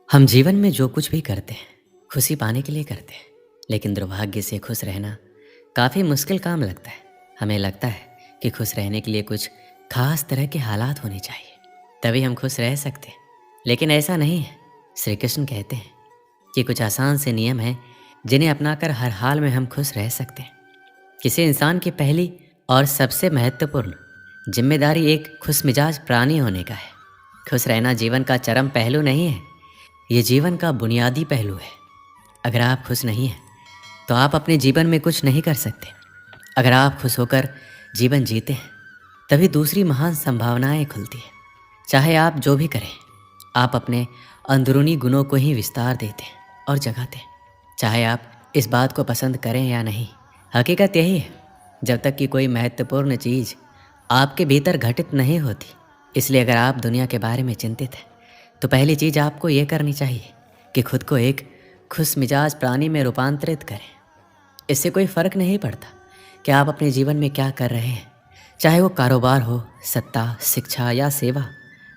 हम जीवन में जो कुछ भी करते हैं खुशी पाने के लिए करते हैं। लेकिन दुर्भाग्य से खुश रहना काफ़ी मुश्किल काम लगता है। हमें लगता है कि खुश रहने के लिए कुछ खास तरह के हालात होने चाहिए, तभी हम खुश रह सकते हैं। लेकिन ऐसा नहीं है। श्री कृष्ण कहते हैं कि कुछ आसान से नियम हैं जिन्हें अपनाकर हर हाल में हम खुश रह सकते हैं। किसी इंसान की पहली और सबसे महत्वपूर्ण जिम्मेदारी एक खुश मिजाज प्राणी होने का है। खुश रहना जीवन का चरम पहलू नहीं है, ये जीवन का बुनियादी पहलू है। अगर आप खुश नहीं हैं तो आप अपने जीवन में कुछ नहीं कर सकते। अगर आप खुश होकर जीवन जीते हैं तभी दूसरी महान संभावनाएं खुलती हैं। चाहे आप जो भी करें, आप अपने अंदरूनी गुणों को ही विस्तार देते हैं और जगाते हैं। चाहे आप इस बात को पसंद करें या नहीं, हकीकत यही है। जब तक कि कोई महत्वपूर्ण चीज़ आपके भीतर घटित नहीं होती। इसलिए अगर आप दुनिया के बारे में चिंतित हैं तो पहली चीज़ आपको ये करनी चाहिए कि खुद को एक खुश मिजाज प्राणी में रूपांतरित करें। इससे कोई फ़र्क नहीं पड़ता कि आप अपने जीवन में क्या कर रहे हैं, चाहे वो कारोबार हो, सत्ता, शिक्षा या सेवा।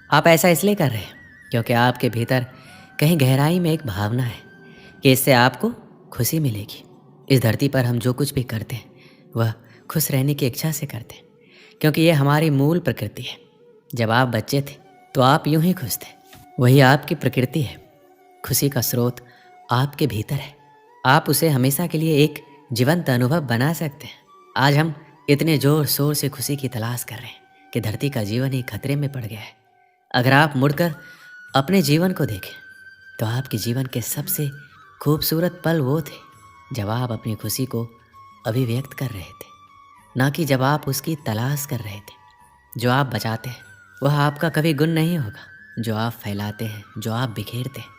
आप ऐसा इसलिए कर रहे हैं क्योंकि आपके भीतर कहीं गहराई में एक भावना है कि इससे आपको खुशी मिलेगी। इस धरती पर हम जो कुछ भी करते हैं वह खुश रहने की इच्छा से करते हैं, क्योंकि ये हमारी मूल प्रकृति है। जब आप बच्चे थे तो आप यूं ही खुश थे, वही आपकी प्रकृति है। खुशी का स्रोत आपके भीतर है। आप उसे हमेशा के लिए एक जीवंत अनुभव बना सकते हैं। आज हम इतने जोर शोर से खुशी की तलाश कर रहे हैं कि धरती का जीवन ही खतरे में पड़ गया है। अगर आप मुड़कर अपने जीवन को देखें तो आपके जीवन के सबसे खूबसूरत पल वो थे जब आप अपनी खुशी को अभिव्यक्त कर रहे थे, ना कि जब आप उसकी तलाश कर रहे थे। जो आप बचाते हैं वह आपका कभी गुण नहीं होगा, जो आप फैलाते हैं, जो आप बिखेरते हैं,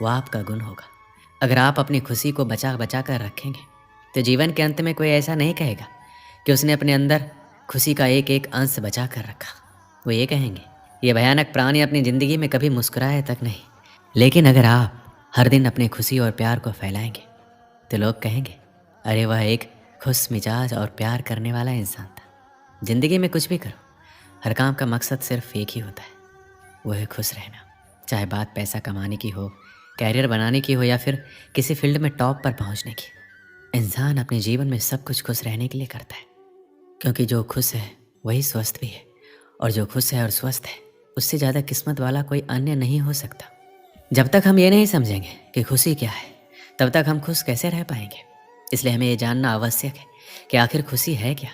वह आपका गुण होगा। अगर आप अपनी खुशी को बचा बचा कर रखेंगे तो जीवन के अंत में कोई ऐसा नहीं कहेगा कि उसने अपने अंदर खुशी का एक एक अंश बचा कर रखा। वो ये कहेंगे, ये भयानक प्राणी अपनी ज़िंदगी में कभी मुस्कुराए तक नहीं। लेकिन अगर आप हर दिन अपनी खुशी और प्यार को फैलाएंगे तो लोग कहेंगे, अरे वह एक खुश मिजाज और प्यार करने वाला इंसान था। ज़िंदगी में कुछ भी करो, हर काम का मकसद सिर्फ एक ही होता है, वो है खुश रहना। चाहे बात पैसा कमाने की हो, कैरियर बनाने की हो या फिर किसी फील्ड में टॉप पर पहुंचने की। इंसान अपने जीवन में सब कुछ खुश रहने के लिए करता है, क्योंकि जो खुश है वही स्वस्थ भी है, और जो खुश है और स्वस्थ है उससे ज़्यादा किस्मत वाला कोई अन्य नहीं हो सकता। जब तक हम ये नहीं समझेंगे कि खुशी क्या है, तब तक हम खुश कैसे रह पाएंगे। इसलिए हमें ये जानना आवश्यक है कि आखिर खुशी है क्या।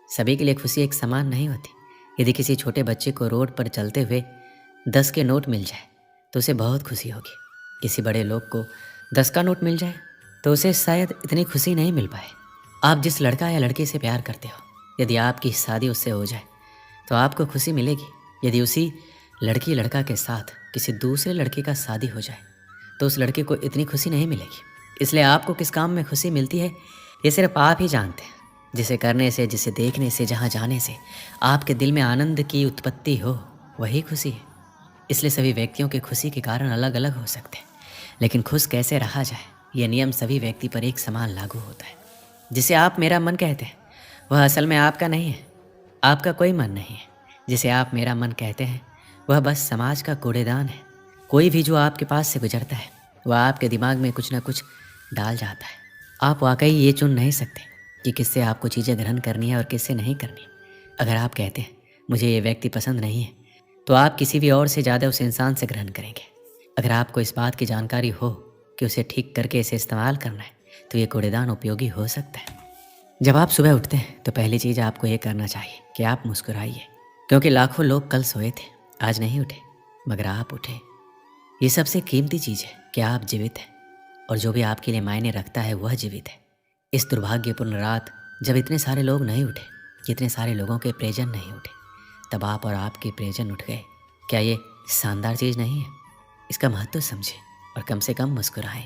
सभी के लिए खुशी एक समान नहीं होती। यदि किसी छोटे बच्चे को रोड पर चलते हुए 10 के नोट मिल जाए तो उसे बहुत खुशी होगी। किसी बड़े लोग को 10 का नोट मिल जाए तो उसे शायद इतनी खुशी नहीं मिल पाए। आप जिस लड़का या लड़की से प्यार करते हो, यदि आपकी शादी उससे हो जाए तो आपको खुशी मिलेगी। यदि उसी लड़की लड़का के साथ किसी दूसरे लड़के का शादी हो जाए तो उस लड़के को इतनी खुशी नहीं मिलेगी। इसलिए आपको किस काम में खुशी मिलती है ये सिर्फ आप ही जानते हैं। जिसे करने से, जिसे देखने से, जहाँ जाने से आपके दिल में आनंद की उत्पत्ति हो, वही खुशी है। इसलिए सभी व्यक्तियों के खुशी के कारण अलग अलग हो सकते हैं, लेकिन खुश कैसे रहा जाए यह नियम सभी व्यक्ति पर एक समान लागू होता है। जिसे आप मेरा मन कहते हैं वह असल में आपका नहीं है। आपका कोई मन नहीं है। जिसे आप मेरा मन कहते हैं वह बस समाज का कूड़ेदान है। कोई भी जो आपके पास से गुजरता है वह आपके दिमाग में कुछ ना कुछ डाल जाता है। आप वाकई ये चुन नहीं सकते कि किससे आपको चीज़ें ग्रहण करनी है और किससे नहीं करनी। अगर आप कहते हैं मुझे ये व्यक्ति पसंद नहीं है तो आप किसी भी और से ज़्यादा उस इंसान से ग्रहण करेंगे। अगर आपको इस बात की जानकारी हो कि उसे ठीक करके इसे इस्तेमाल करना है तो ये कूड़ेदान उपयोगी हो सकता है। जब आप सुबह उठते हैं तो पहली चीज़ आपको ये करना चाहिए कि आप मुस्कुराइए, क्योंकि लाखों लोग कल सोए थे, आज नहीं उठे, मगर आप उठे। ये सबसे कीमती चीज़ है कि आप जीवित हैं, और जो भी आपके लिए मायने रखता है वह जीवित है। इस दुर्भाग्यपूर्ण रात जब इतने सारे लोग नहीं उठे, इतने सारे लोगों के प्रियजन नहीं उठे, तब आप और आपके प्रियजन उठ गए। क्या ये शानदार चीज़ नहीं है? इसका महत्व समझें और कम से कम मुस्कुराएं।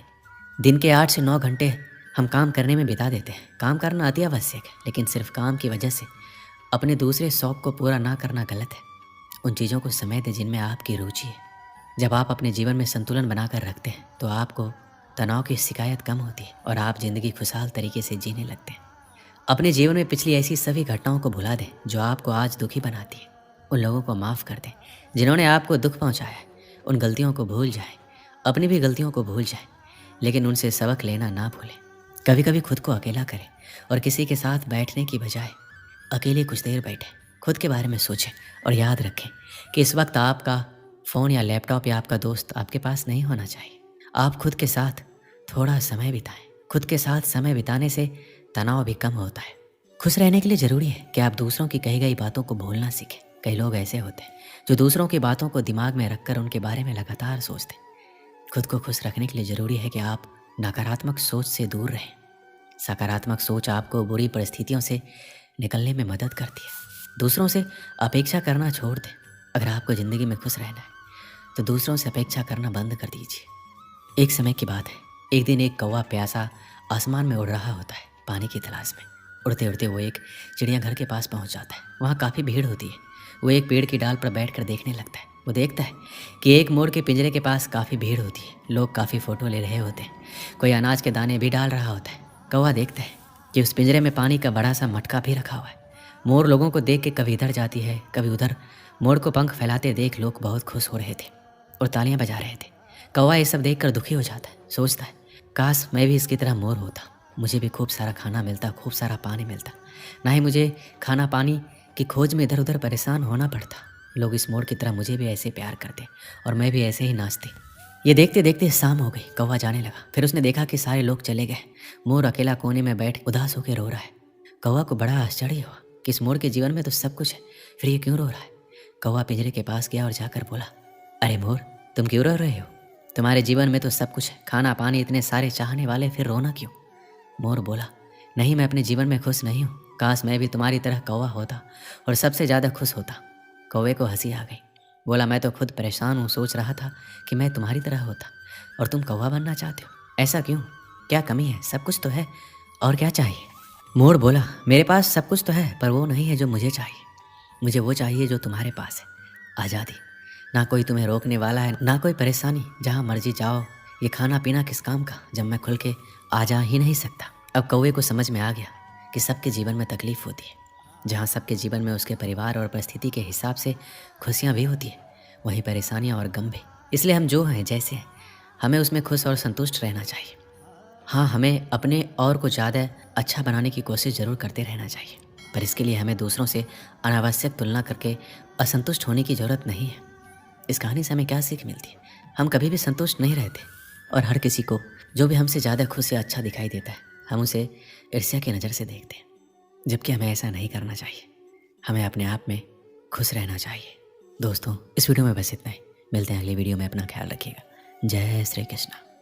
दिन के 8 से 9 घंटे हम काम करने में बिता देते हैं। काम करना अति आवश्यक है, लेकिन सिर्फ काम की वजह से अपने दूसरे शौक़ को पूरा ना करना गलत है। उन चीज़ों को समय दें जिनमें आपकी रुचि है। जब आप अपने जीवन में संतुलन बनाकर रखते हैं तो आपको तनाव की शिकायत कम होती है और आप ज़िंदगी खुशहाल तरीके से जीने लगते हैं। अपने जीवन में पिछली ऐसी सभी घटनाओं को भुला दें जो आपको आज दुखी बनाती है। उन लोगों को माफ़ कर दें जिन्होंने आपको दुख पहुंचाया है। उन गलतियों को भूल जाएं अपनी भी गलतियों को भूल जाएं, लेकिन उनसे सबक लेना ना भूलें। कभी कभी खुद को अकेला करें और किसी के साथ बैठने की बजाय अकेले कुछ देर बैठें, खुद के बारे में सोचें और याद रखें कि इस वक्त आपका फ़ोन या लैपटॉप या आपका दोस्त आपके पास नहीं होना चाहिए। आप खुद के साथ थोड़ा समय बिताएं। खुद के साथ समय बिताने से तनाव भी कम होता है। खुश रहने के लिए ज़रूरी है कि आप दूसरों की कही गई बातों को भूलना सीखें। कई लोग ऐसे होते हैं जो दूसरों की बातों को दिमाग में रखकर उनके बारे में लगातार सोचते हैं। खुद को खुश रखने के लिए ज़रूरी है कि आप नकारात्मक सोच से दूर रहें। सकारात्मक सोच आपको बुरी परिस्थितियों से निकलने में मदद करती है। दूसरों से अपेक्षा करना छोड़ दें। अगर आपको ज़िंदगी में खुश रहना है तो दूसरों से अपेक्षा करना बंद कर दीजिए। एक समय की बात है, एक दिन एक कौवा प्यासा आसमान में उड़ रहा होता है, पानी की तलाश में। उड़ते उड़ते वो एक चिड़ियाघर के पास पहुंच जाता है। वहाँ काफ़ी भीड़ होती है। वो एक पेड़ की डाल पर बैठकर देखने लगता है। वो देखता है कि एक मोर के पिंजरे के पास काफ़ी भीड़ होती है। लोग काफ़ी फ़ोटो ले रहे होते हैं, कोई अनाज के दाने भी डाल रहा होता है। कौवा देखता है कि उस पिंजरे में पानी का बड़ा सा मटका भी रखा हुआ है। मोर लोगों को देख के कभी इधर जाती है कभी उधर। मोर को पंख फैलाते देख लोग बहुत खुश हो रहे थे और तालियां बजा रहे थे। कौवा ये सब देखकर दुखी हो जाता है, सोचता है काश मैं भी इसकी तरह मोर होता, मुझे भी खूब सारा खाना मिलता, खूब सारा पानी मिलता, ना ही मुझे खाना पानी की खोज में इधर उधर परेशान होना पड़ता। लोग इस मोर की तरह मुझे भी ऐसे प्यार करते और मैं भी ऐसे ही नाचती। ये देखते देखते शाम हो गई। कौवा जाने लगा। फिर उसने देखा कि सारे लोग चले गए। मोर अकेला कोने में बैठ उदास होकर रो रहा है। कौवा को बड़ा आश्चर्य हुआ कि इस मोर के जीवन में तो सब कुछ है, फिर ये क्यों रो रहा है। कौवा पिंजरे के पास गया और जाकर बोला, अरे मोर, तुम क्यों रो रहे हो? तुम्हारे जीवन में तो सब कुछ है, खाना पानी, इतने सारे चाहने वाले, फिर रोना क्यों? मोर बोला, नहीं, मैं अपने जीवन में खुश नहीं हूँ। काश मैं भी तुम्हारी तरह कौवा होता और सबसे ज़्यादा खुश होता। कौवे को हंसी आ गई। बोला, मैं तो खुद परेशान हूँ, सोच रहा था कि मैं तुम्हारी तरह होता और तुम कौवा बनना चाहते हो। ऐसा क्यों? क्या कमी है? सब कुछ तो है, और क्या चाहिए? मोर बोला, मेरे पास सब कुछ तो है, पर वो नहीं है जो मुझे चाहिए। मुझे वो चाहिए जो तुम्हारे पास है, आज़ादी। ना कोई तुम्हें रोकने वाला है, ना कोई परेशानी, जहाँ मर्जी जाओ। ये खाना पीना किस काम का जब मैं खुल के आ जा ही नहीं सकता। अब कौवे को समझ में आ गया कि सबके जीवन में तकलीफ होती है। जहाँ सबके जीवन में उसके परिवार और परिस्थिति के हिसाब से खुशियाँ भी होती हैं, वहीं परेशानियाँ और गम भी। इसलिए हम जो हैं, जैसे हैं, हमें उसमें खुश और संतुष्ट रहना चाहिए। हाँ, हमें अपने और को ज़्यादा अच्छा बनाने की कोशिश ज़रूर करते रहना चाहिए, पर इसके लिए हमें दूसरों से अनावश्यक तुलना करके असंतुष्ट होने की ज़रूरत नहीं है। इस कहानी से हमें क्या सीख मिलती है? हम कभी भी संतुष्ट नहीं रहते और हर किसी को जो भी हमसे ज़्यादा खुश या अच्छा दिखाई देता है, हम उसे ईर्ष्या की नज़र से देखते हैं, जबकि हमें ऐसा नहीं करना चाहिए। हमें अपने आप में खुश रहना चाहिए। दोस्तों, इस वीडियो में बस इतना ही। मिलते हैं अगली वीडियो में। अपना ख्याल रखिएगा। जय श्री कृष्ण।